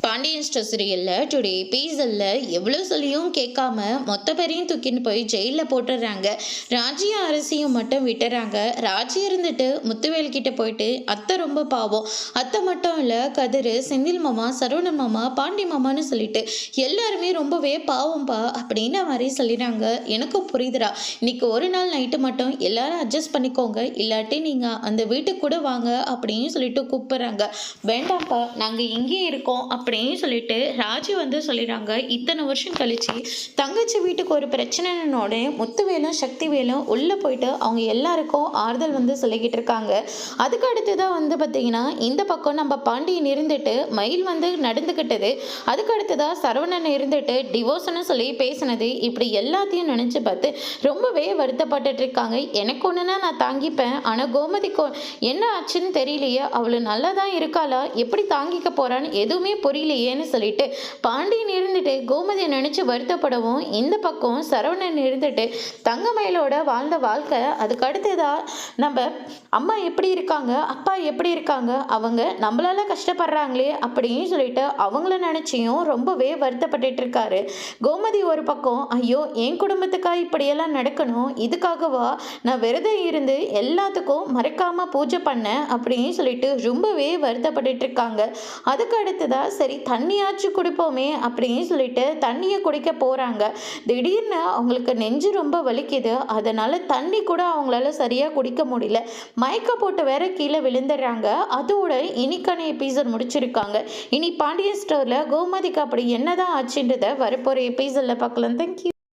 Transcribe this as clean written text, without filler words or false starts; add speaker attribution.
Speaker 1: Pandian store சீரியல்ல today எபிசோட்ல எவ்வளோ சொல்லியும் கேட்காம மொத்த பேரையும் தூக்கின்னு போய் ஜெயிலில் போட்டுடுறாங்க. ராஜியும் அரசியும் மட்டும் விட்டுறாங்க. ராஜி இருந்துட்டு முத்துவேல் கிட்ட போயிட்டு அத்தை ரொம்ப பாவம், அத்தை மட்டும் இல்லை கதிர், செந்தில் மாமா, சரவணன் மாமா, பாண்டி மாமான்னு சொல்லிட்டு எல்லாருமே ரொம்பவே பாவம்பா அப்படின்ற மாதிரி சொல்லிடுறாங்க. எனக்கும் புரியுதுடா, இன்னைக்கு ஒரு நாள் நைட்டு மட்டும் எல்லாரும் அட்ஜஸ்ட் பண்ணிக்கோங்க, இல்லாட்டி நீங்கள் அந்த வீட்டுக்கு கூட வாங்க அப்படின்னு சொல்லிட்டு கூப்பிடுறாங்க. வேண்டாம்ப்பா, நாங்கள் இங்கேயே இருக்கோம் அப்படின்னு சொல்லிட்டு ராஜு வந்து சொல்லிடுறாங்க. இத்தனை வருஷம் கழிச்சு தங்கச்சி வீட்டுக்கு ஒரு பிரச்சனைனோட முத்துவேலும் சக்திவேலும் உள்ளே போயிட்டு அவங்க எல்லாருக்கும் ஆறுதல் வந்து சொல்லிக்கிட்டு இருக்காங்க. அதுக்கு அடுத்துதான் வந்து பார்த்தீங்கன்னா இந்த பக்கம் நம்ம பாண்டியன் இருந்துட்டு மயில் வந்து நடந்துக்கிட்டது, அதுக்கு அடுத்ததாக சரவணன் இருந்துட்டு டிவோர்ஸ்னு சொல்லி பேசினது, இப்படி எல்லாத்தையும் நினச்சி பார்த்து ரொம்பவே வருத்தப்பட்டுட்டு இருக்காங்க. எனக்கு ஒன்றுனா நான் தாங்கிப்பேன், ஆனால் கோமதிக்கு என்ன ஆச்சுன்னு தெரியலையே, அவளை நல்லா தான் இருக்காளா, எப்படி தாங்கிக்க போறான்னு எதுவுமே புரியலையேன்னு சொல்லிட்டு பாண்டியன் இருந்துட்டு கோமதியை நினைச்சு வருத்தப்படவும், இந்த பக்கம் சரவணன் இருந்துட்டு தங்கமயிலோட வாழ்ந்த வாழ்க்கை, அதுக்கு அடுத்ததா நம்ம அம்மா எப்படி இருக்காங்க, அப்பா எப்படி இருக்காங்க, அவங்க நம்மளால கஷ்டப்படுறாங்களே அப்படின்னு சொல்லிட்டு அவங்கள நினைச்சியும் ரொம்பவே வருத்தப்பட்டுட்டு இருக்காரு. கோமதி ஒரு பக்கம், ஐயோ என் குடும்பத்துக்காக இப்படியெல்லாம் நடக்கணும், இதுக்காகவா நான் விரதம் இருந்து எல்லாத்துக்கும் மறக்காம பூஜை பண்ணேன் அப்படின்னு சொல்லிட்டு ரொம்பவே வருத்தப்பட்டுட்டு இருக்காங்க. அதுக்கு அடுத்ததா சரி தண்ணியாச்சும் குடிப்போமே அப்படின்னு சொல்லிட்டு தண்ணியை குடிக்க போறாங்க. திடீர்னு அவங்களுக்கு நெஞ்சு ரொம்ப வலிக்குது, அதனால தண்ணி கூட அவங்களால சரியா குடிக்க முடியல, மயக்க போட்டு வேற கீழே விழுந்துடுறாங்க. அதோட இன்னைக்கான எபிசோட் முடிச்சிருக்காங்க. இனி பாண்டியன் ஸ்டோர்ல கோமதிக்கு அப்படி என்னதான் ஆச்சுன்றத வரப்போற எபிசோட்ல பார்க்கலாம். தேங்க்யூ.